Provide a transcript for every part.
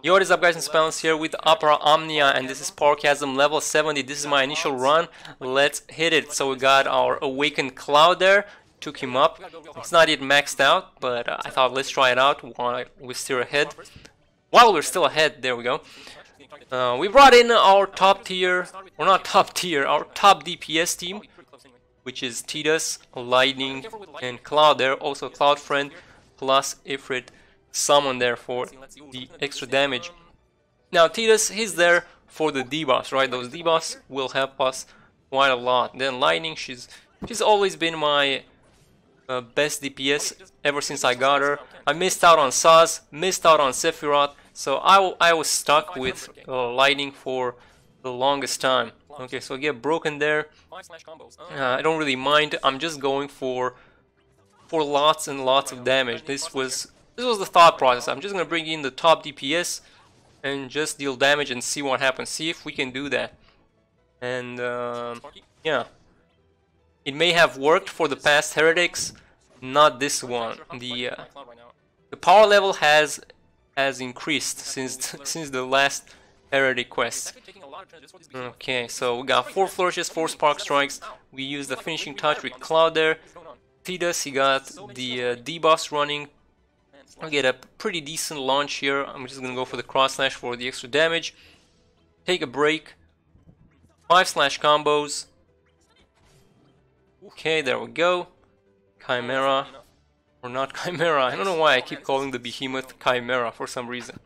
Yo, what is up guys, MrPantaloons here with Omnia, and this is Chasm level 70. This is my initial run. Let's hit it. So we got our Awakened Cloud there, took him up. It's not yet maxed out, but I thought let's try it out while we're still ahead. While we're still ahead, there we go. We brought in our top tier, or not top tier, our top DPS team, which is Tidus, Lightning, and Cloud there. Also Cloud Friend, plus Ifrit. Summon there for the extra damage. Now Tidus, he's there for the debuffs, right? Those debuffs will help us quite a lot. Then Lightning, she's always been my best DPS ever since I got her. I missed out on Saz, missed out on Sephiroth, so I was stuck with Lightning for the longest time. Okay, so I get broken there. I don't really mind. I'm just going for lots and lots of damage. This was the thought process. I'm just gonna bring in the top DPS and just deal damage and see what happens. See if we can do that. And yeah, it may have worked for the past heretics, not this one. The power level has increased since the last heretic quest. Okay, so we got 4 flourishes, 4 spark strikes. We used the finishing touch with Cloud there. Tidus, he got the debuffs running. I get a pretty decent launch here. I'm just gonna go for the cross slash for the extra damage. Take a break. 5 slash combos. Okay, there we go. Chimera. Or not Chimera. I don't know why I keep calling the behemoth Chimera for some reason.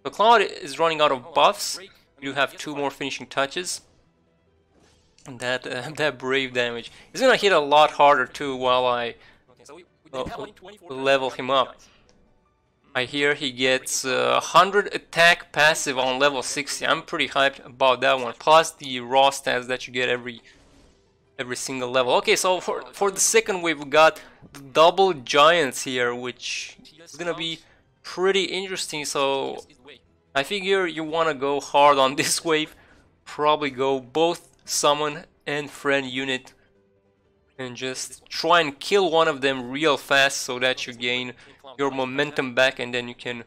The Cloud is running out of buffs. We do have 2 more finishing touches. And that brave damage. He's gonna hit a lot harder too while I level him up. I hear he gets 100 attack passive on level 60. I'm pretty hyped about that one. Plus the raw stats that you get every single level. Okay, so for the second wave we got the double giants here, which is gonna be pretty interesting. So I figure you wanna go hard on this wave. Probably go both summon and friend unit and just try and kill one of them real fast so that you gain your momentum back, and then you can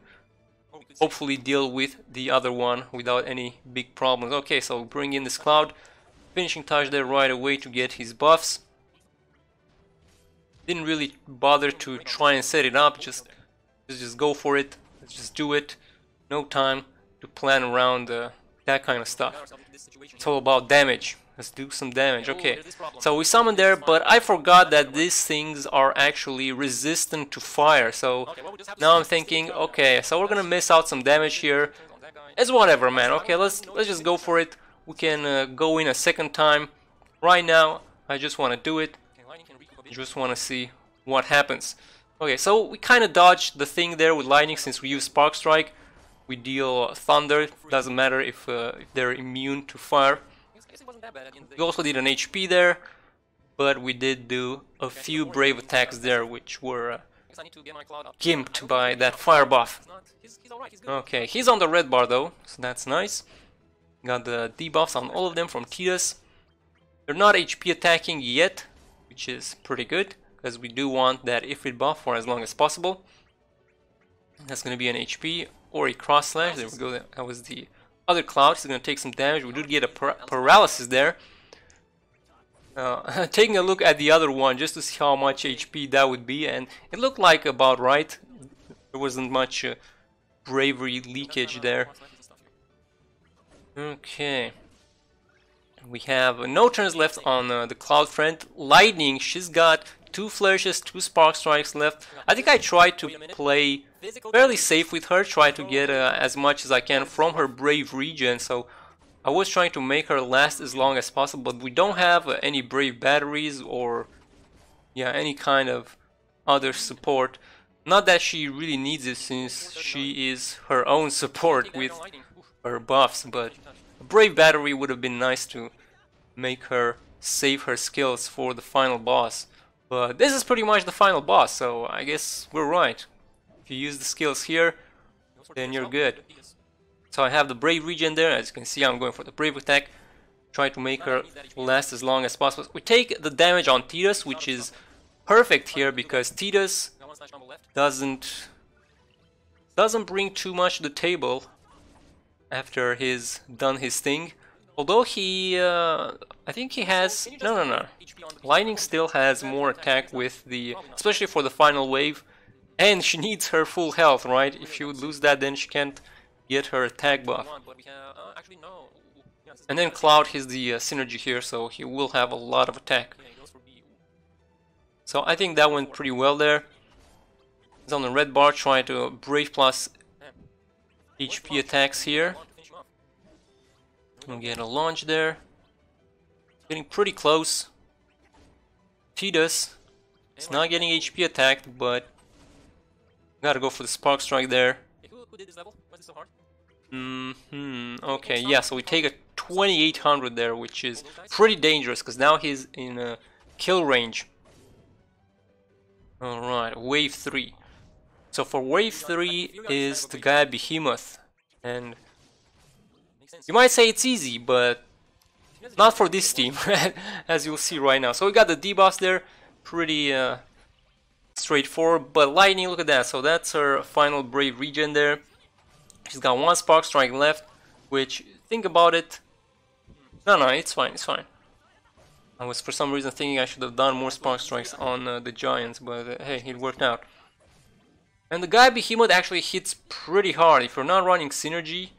hopefully deal with the other one without any big problems. Okay, so bring in this Cloud, finishing touch there right away to get his buffs. Didn't really bother to try and set it up, just go for it. Let's just do it. No time to plan around that kind of stuff. It's all about damage. Let's do some damage. Okay, so we summoned there, but I forgot that these things are actually resistant to fire. So now I'm thinking, okay, so we're gonna miss out some damage here. It's whatever, man. Okay, let's just go for it. We can go in a second time. Right now, I just want to do it. I just want to see what happens. Okay, so we kind of dodged the thing there with Lightning since we use Spark Strike. We deal Thunder. Doesn't matter if they're immune to fire. We also did an HP there, but we did do a few brave attacks there, which were gimped by that fire buff. Okay, he's on the red bar though, so that's nice. Got the debuffs on all of them from Tidus. They're not HP attacking yet, which is pretty good, because we do want that Ifrit buff for as long as possible. That's going to be an HP or a cross slash. There we go, that was the other Cloud. Is going to take some damage. We did get a paralysis there. Taking a look at the other one just to see how much HP that would be, and it looked like about right. There wasn't much bravery leakage there. Okay, we have no turns left on the Cloud Friend. Lightning, she's got 2 flourishes, 2 spark strikes left. I think I tried to play fairly safe with her, try to get as much as I can from her brave regen, so I was trying to make her last as long as possible, but we don't have any brave batteries or any kind of other support. Not that she really needs it since she is her own support with her buffs, but a brave battery would have been nice to make her save her skills for the final boss. But this is pretty much the final boss, so I guess we're right. If you use the skills here, then you're good. So I have the brave regen there. As you can see, I'm going for the brave attack. Try to make her last as long as possible. We take the damage on Tidus, which is perfect here because Tidus doesn't doesn't bring too much to the table after he's done his thing. Although he, I think he has, no. Lightning still has more attack with the, especially for the final wave. And she needs her full health, right? If she would lose that, then she can't get her attack buff. And then Cloud has the synergy here, so he will have a lot of attack. So I think that went pretty well there. He's on the red bar trying to Brave plus HP attacks here. We'll get a launch there. Getting pretty close. Tidus is not getting HP attacked, but gotta go for the Spark Strike there. Okay, yeah, so we take a 2800 there, which is pretty dangerous, because now he's in a kill range. Alright, wave 3. So for wave 3 is the guy Behemoth, and you might say it's easy, but not for this team, as you'll see right now. So we got the D-Boss there, pretty straightforward, but Lightning, look at that. So that's her final Brave regen there. She's got one Spark Strike left, which, think about it, no, it's fine, it's fine. I was for some reason thinking I should have done more Spark Strikes on the Giants, but hey, it worked out. And the guy Behemoth actually hits pretty hard. If you're not running Synergy,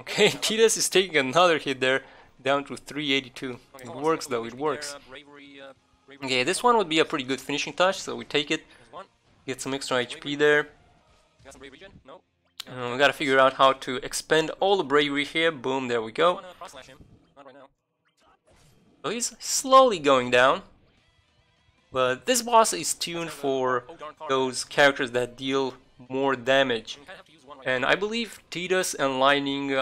okay, Tidus is taking another hit there, down to 382. It works though, it works. Okay, this one would be a pretty good finishing touch, so we take it. Get some extra HP there. We gotta figure out how to expend all the bravery here. Boom, there we go. So he's slowly going down. But this boss is tuned for those characters that deal more damage. And I believe Tidus and Lightning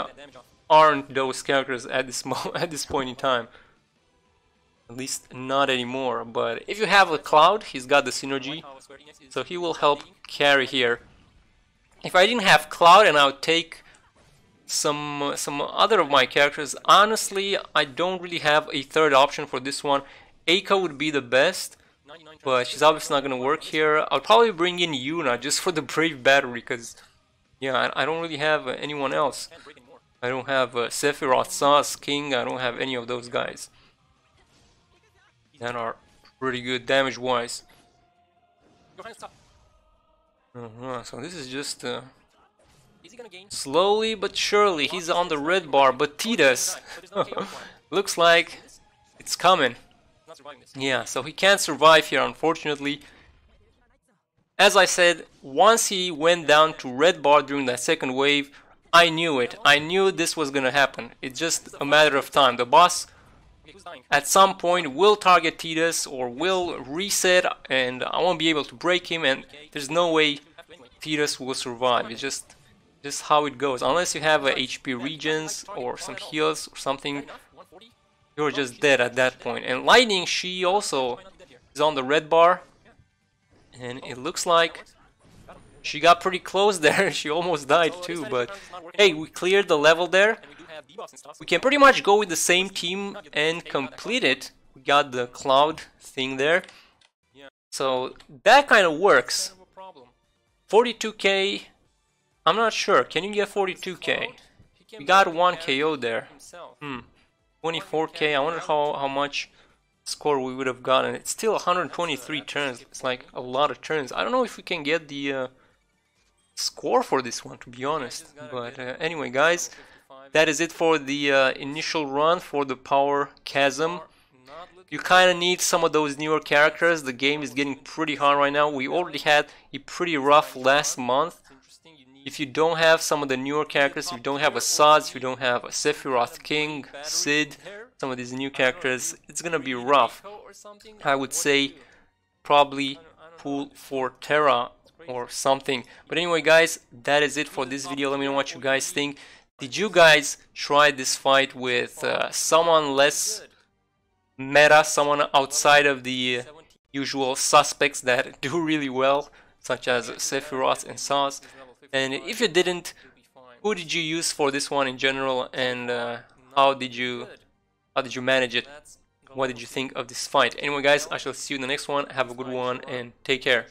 aren't those characters at this point in time. At least not anymore. But if you have a Cloud, he's got the synergy, so he will help carry here. If I didn't have Cloud and I would take some other of my characters, honestly, I don't really have a third option for this one. Eika would be the best, but she's obviously not gonna work here. I'll probably bring in Yuna just for the Brave battery, because yeah, I don't really have anyone else. I don't have Sephiroth, Sauce, King. I don't have any of those guys that are pretty good damage wise. So this is just slowly but surely he's on the red bar, but Tidus looks like it's coming. Yeah, so he can't survive here, unfortunately. As I said, once he went down to red bar during that second wave, I knew it. I knew this was gonna happen. It's just a matter of time. The boss at some point will target Tidus or will reset, and I won't be able to break him, and there's no way Tidus will survive. It's just how it goes. Unless you have HP regens or some heals or something, you're just dead at that point. And Lightning, she also is on the red bar, and it looks like she got pretty close there. She almost died too, but hey, we cleared the level there. We can pretty much go with the same team and complete it. We got the Cloud thing there, so that kind of works. 42k, I'm not sure. Can you get 42k? We got 1 KO there. 24k, I wonder how much score we would have gotten. It's still 123 turns. It's like a lot of turns. I don't know if we can get the score for this one, to be honest. But anyway, guys, that is it for the initial run for the Power Chasm. You kind of need some of those newer characters. The game is getting pretty hard right now. We already had a pretty rough last month. If you don't have some of the newer characters, if you don't have a Saz, if you don't have a Sephiroth King, Sid, some of these new characters, it's gonna be rough. I would say probably pull for Terra or something. But anyway, guys, that is it for this video. Let me know what you guys think. Did you guys try this fight with someone less meta, someone outside of the usual suspects that do really well, such as Sephiroth and Saz? And if you didn't, who did you use for this one in general, and how did you manage it? What did you think of this fight? Anyway, guys, I shall see you in the next one. Have a good one and take care.